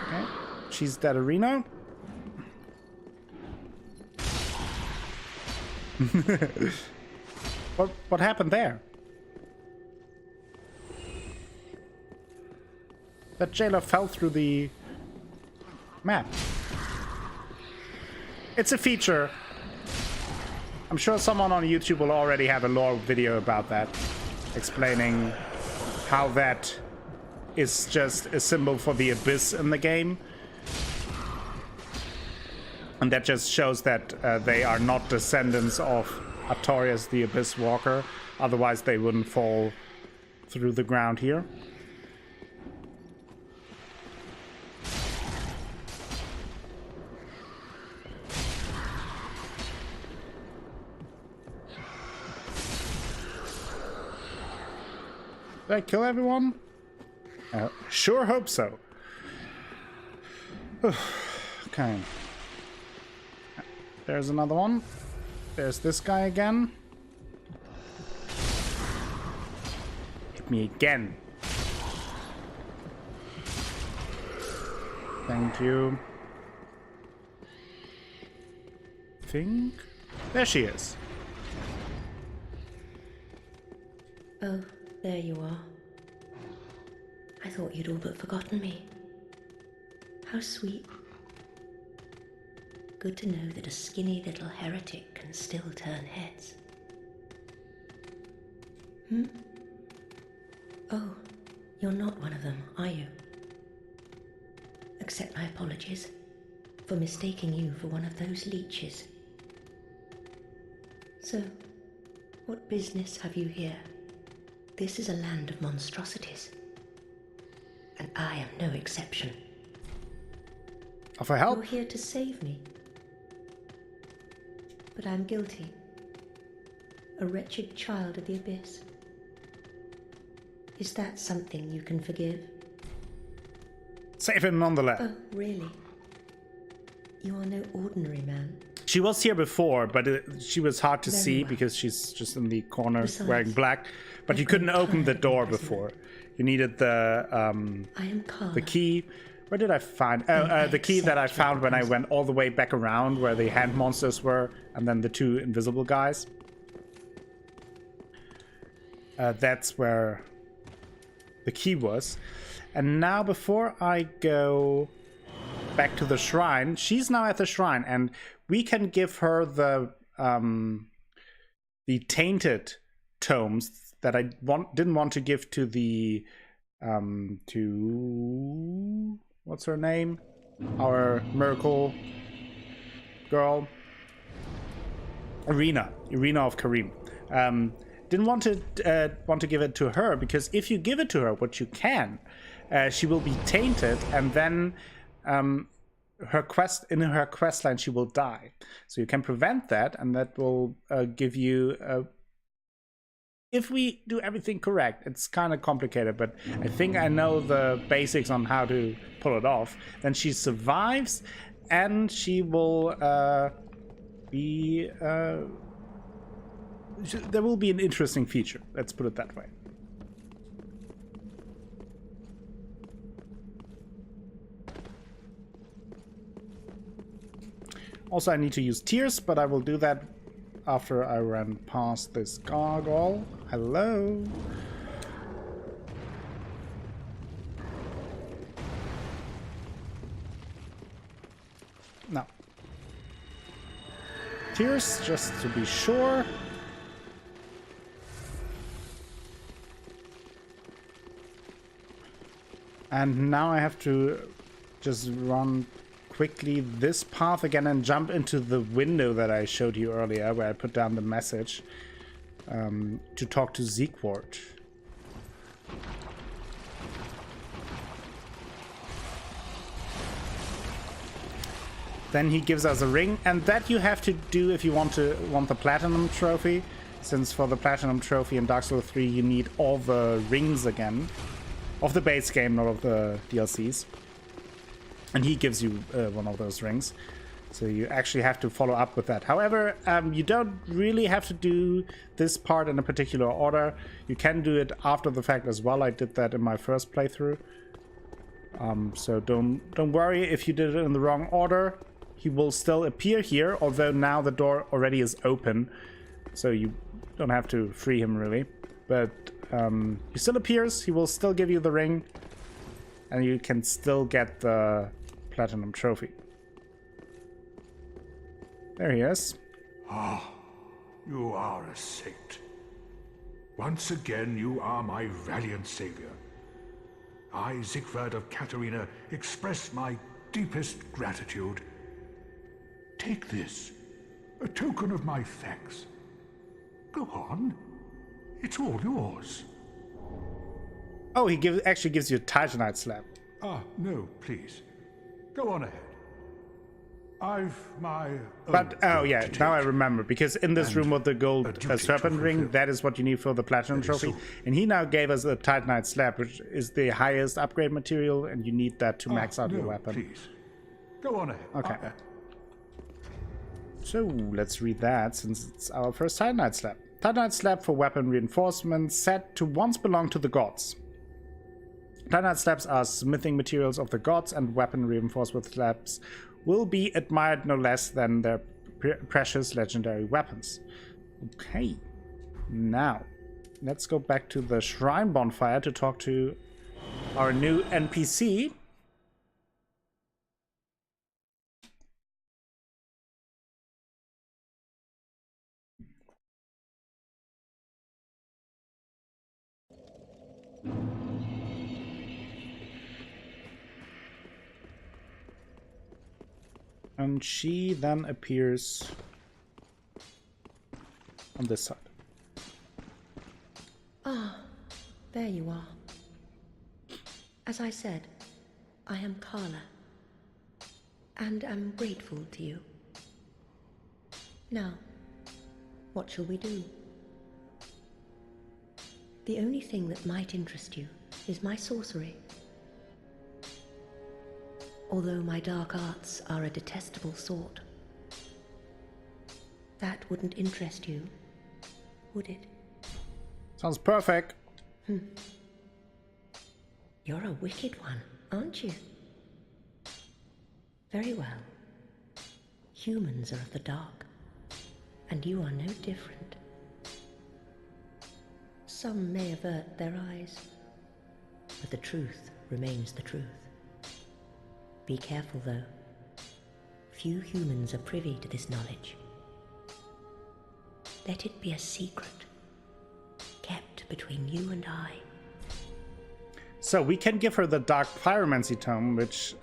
Okay. She's dead arena. What happened there? That jailer fell through the map. It's a feature. I'm sure someone on YouTube will already have a lore video about that, explaining how that is just a symbol for the abyss in the game. And that just shows that they are not descendants of Artorias the Abyss Walker. Otherwise they wouldn't fall through the ground here. Did I kill everyone? Sure hope so. Okay. There's another one. There's this guy again. Hit me again. Thank you. Think. There she is. Oh, there you are. I thought you'd all but forgotten me. How sweet. Good to know that a skinny little heretic can still turn heads. Oh, you're not one of them, are you? Accept my apologies for mistaking you for one of those leeches. So, what business have you here? This is a land of monstrosities, and I am no exception. Offer help? You're here to save me. But I'm guilty. A wretched child of the abyss. Is that something you can forgive? Save him nonetheless. Oh, really? You are no ordinary man. She was here before, but she was hard to Very see well. because she's just in the corner Besides, wearing black. But you I've couldn't grown open the tired of door imprisonment. before. You needed the I am calm. key. Where did I find? Oh, the key that I found when I went all the way back around where the hand monsters were, and then the two invisible guys. That's where the key was. And now, before I go back to the shrine, she's now at the shrine, and we can give her the tainted tomes that I didn't want to give to the to what's her name? Our miracle girl, Irina of Karim. Didn't want to give it to her because if you give it to her, what you can, she will be tainted, and then in her quest line she will die. So you can prevent that, and that will give you. If we do everything correct, it's kind of complicated, but I think I know the basics on how to pull it off. Then she survives, and she will be. There will be an interesting feature. Let's put it that way. Also, I need to use tears, but I will do that after I ran past this gargoyle. Hello. No. Tears, just to be sure. And now I have to just run quickly this path again and jump into the window that I showed you earlier, where I put down the message to talk to Zeekwart. Then he gives us a ring, and that you have to do if you want the platinum trophy, since for the platinum trophy in Dark Souls 3 you need all the rings again. Of the base game, not of the DLCs. And he gives you one of those rings. So you actually have to follow up with that. However, you don't really have to do this part in a particular order. You can do it after the fact as well. I did that in my first playthrough. So don't worry if you did it in the wrong order. He will still appear here, although now the door already is open. So you don't have to free him really. But he still appears, he will still give you the ring, and you can still get the platinum trophy. There he is. Ah, you are a saint. Once again, you are my valiant savior. I, Siegfried of Katarina, express my deepest gratitude. Take this, a token of my thanks. Go on. It's all yours. Oh, he actually gives you a Titanite slab. Ah, no, please. Go on ahead. I've my But, oh yeah, now I remember, because in this room with the gold duty to serpent ring, fulfill. that is what you need for the platinum Very trophy. soon. And he now gave us a Titanite slab, which is the highest upgrade material, and you need that to max out your No, weapon. please. Go on ahead. Okay. So, let's read that, since it's our first Titanite slab. Titanite slab for weapon reinforcement, said to once belong to the gods. Titanite slabs are smithing materials of the gods, and weapon reinforcement slabs will be admired no less than their precious legendary weapons. Okay, now let's go back to the shrine bonfire to talk to our new NPC. And she then appears on this side. Ah, there you are. As I said, I am Carla, and am grateful to you. Now, what shall we do? The only thing that might interest you is my sorcery. Although my dark arts are a detestable sort. That wouldn't interest you, would it? Sounds perfect. You're a wicked one, aren't you? Very well. Humans are of the dark, and you are no different. Some may avert their eyes, but the truth remains the truth. Be careful, though. Few humans are privy to this knowledge. Let it be a secret, kept between you and I. So we can give her the Dark Pyromancy Tome, which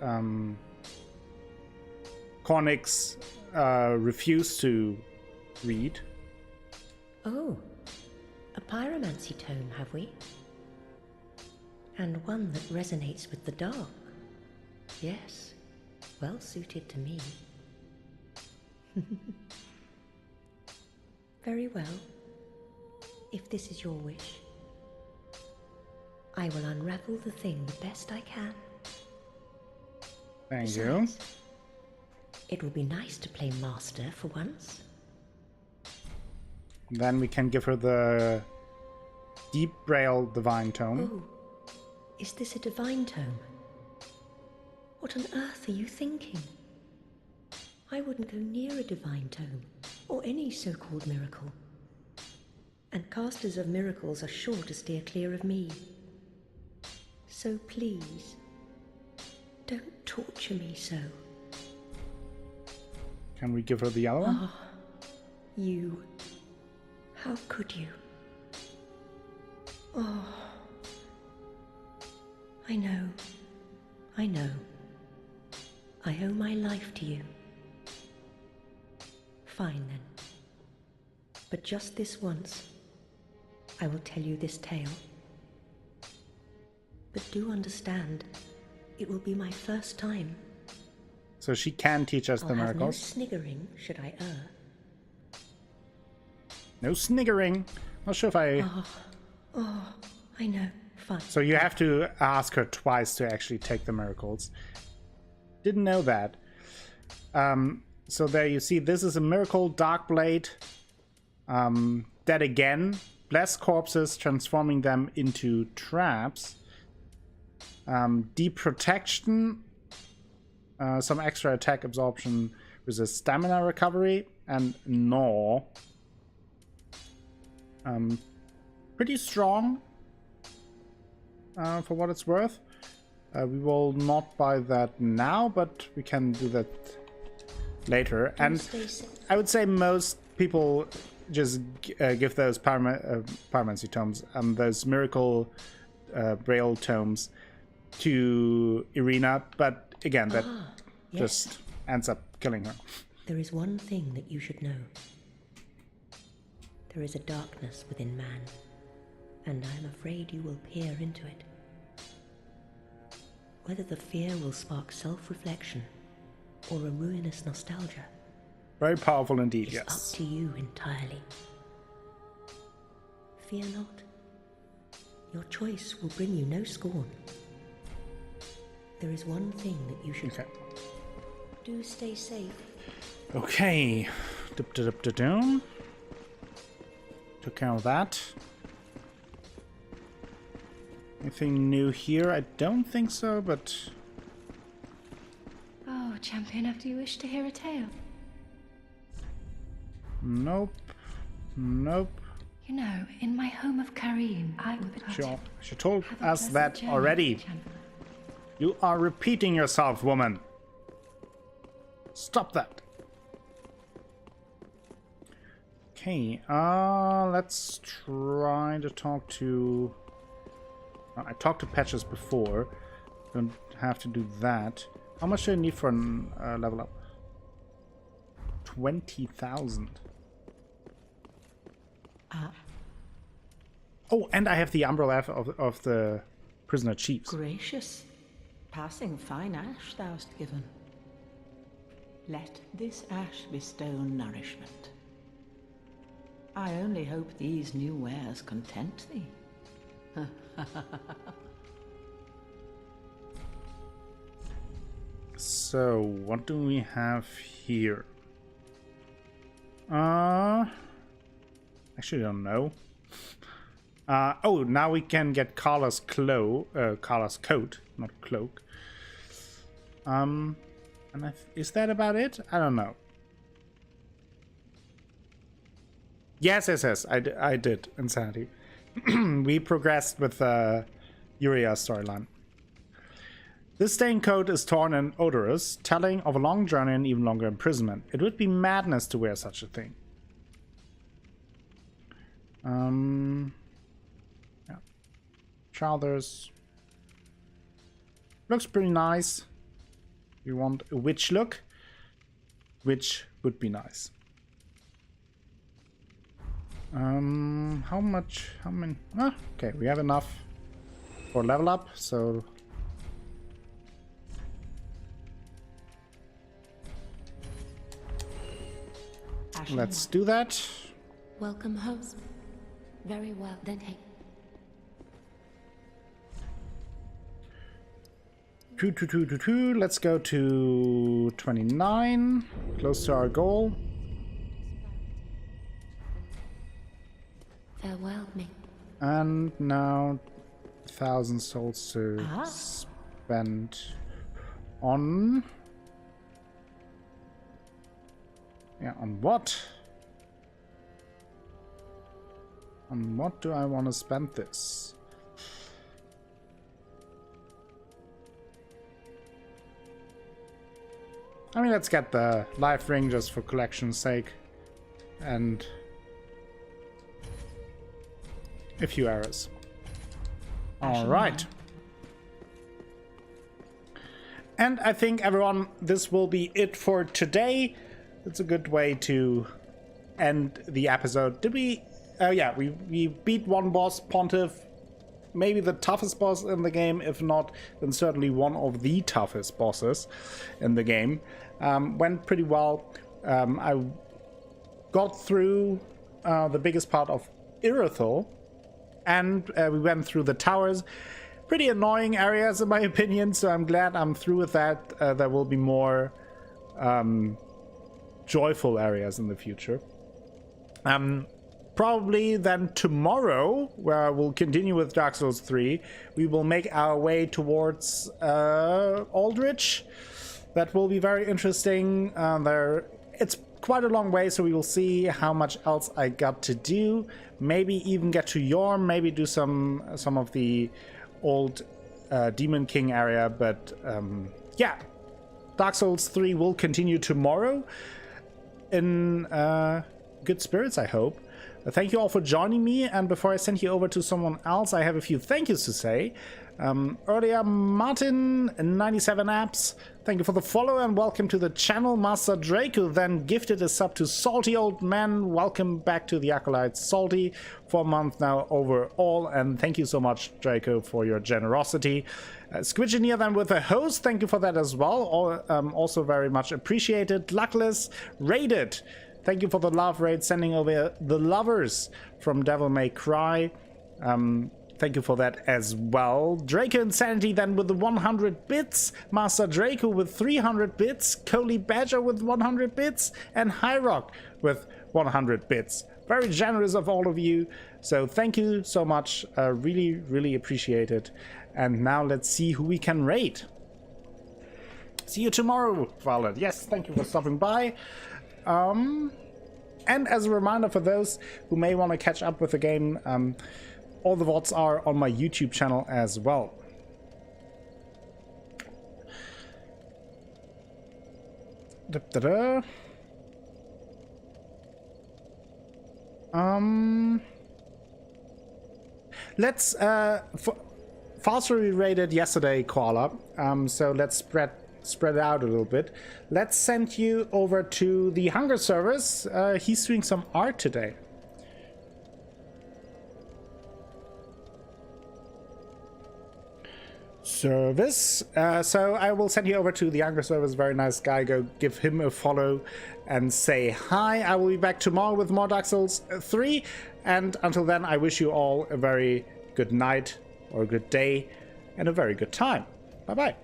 Cornix refused to read. Oh, a pyromancy tome, have we? And one that resonates with the dark. Yes, well suited to me. Very well. If this is your wish, I will unravel the thing the best I can. Thank you. Besides, it will be nice to play master for once. Then we can give her the Deep Braille Divine Tome. Oh, is this a divine tome? What on earth are you thinking? I wouldn't go near a divine tome, or any so-called miracle. And casters of miracles are sure to steer clear of me. So please, don't torture me so. Can we give her the other one? You... how could you? Oh... I know. I owe my life to you. Fine then. But just this once, I will tell you this tale. But do understand, it will be my first time. So she can teach us I'll the have no miracles. sniggering should I err. No sniggering. Not sure if I... Oh, I know. Fine. So you have to ask her twice to actually take the miracles. Didn't know that. So there you see, this is a miracle, Dark Blade. Dead again. Bless corpses, transforming them into traps. Deep Protection. Some extra attack absorption with a stamina recovery. And Gnaw. Pretty strong. For what it's worth. We will not buy that now, but we can do that later. And I would say most people just give those Pyromancy tomes and those Miracle Braille tomes to Irina, but again, that just ends up killing her. There is one thing that you should know. There is a darkness within man, and I am afraid you will peer into it. Whether the fear will spark self-reflection, or a ruinous nostalgia. Very powerful indeed, It's yes. up to you entirely. Fear not. Your choice will bring you no scorn. There is one thing that you should Okay. do. Stay safe. Okay. Dip-da-dip-da-doom. Took care of that. Anything new here? I don't think so, but... Oh, champion, do you wish to hear a tale? Nope. Nope. You know, in my home of Karim, I She told Have a us pleasant that journey, already. champion. You are repeating yourself, woman. Stop that. Okay, let's try to talk to... I talked to Patches before. Don't have to do that. How much do I need for a level up? 20,000. Oh, and I have the umbrella of the prisoner chiefs. Gracious, passing fine ash thou'st given. Let this ash bestow nourishment. I only hope these new wares content thee. So, what do we have here? Actually, I don't know. Oh, now we can get Carla's coat, not cloak. And is that about it? I don't know. Yes. I did. Insanity. We progressed with Uria's storyline. This stained coat is torn and odorous, telling of a long journey and even longer imprisonment. It would be madness to wear such a thing. Yeah. Trousers. Looks pretty nice. You want a witch look? Which would be nice. How much? How many? Ah, okay, we have enough for level up, so. Let's do that. Welcome home. Very well, then hey. Let's go to 29. Close to our goal. Farewell, me. And now 1,000 souls to spend on... Yeah, on what? On what do I want to spend this? I mean, let's get the life ring just for collection's sake. And a few arrows. Alright. And I think, everyone, this will be it for today. It's a good way to end the episode. Did we... Oh yeah, we beat one boss, Pontiff. Maybe the toughest boss in the game. If not, then certainly one of the toughest bosses in the game. Went pretty well. I got through the biggest part of Irothel. And we went through the towers. Pretty annoying areas in my opinion, so I'm glad I'm through with that. There will be more joyful areas in the future. Probably then tomorrow, where we'll continue with Dark Souls 3, we will make our way towards Aldrich. That will be very interesting. It's quite a long way, so we will see how much else I got to do. Maybe even get to Yorm, maybe do some of the old Demon King area, but yeah. Dark Souls 3 will continue tomorrow in good spirits, I hope. Thank you all for joining me, and before I send you over to someone else, I have a few thank yous to say. Earlier, Martin97apps, thank you for the follow and welcome to the channel. Master Draco then gifted a sub to Salty Old Man. Welcome back to the Acolytes, Salty, for a month now overall, and thank you so much, Draco, for your generosity. Squidgeneer then with a host, thank you for that as well, also very much appreciated. Luckless Raided, thank you for the love raid, sending over the lovers from Devil May Cry. Thank you for that as well. Draco Insanity then with the 100 bits. Master Draco with 300 bits. Coley Badger with 100 bits. And Hyrock with 100 bits. Very generous of all of you. So thank you so much. Really, really appreciate it. And now let's see who we can raid. See you tomorrow, Violet. Yes, thank you for stopping by. And as a reminder for those who may want to catch up with the game, all the VODs are on my YouTube channel as well. Let's faster rated yesterday, Koala. So let's spread it out a little bit. Let's send you over to the Hunger Service. He's doing some art today. Service. So I will send you over to the Hunger Service. Very nice guy. Go give him a follow and say hi. I will be back tomorrow with more Dark Souls 3. And until then, I wish you all a very good night or a good day and a very good time. Bye-bye.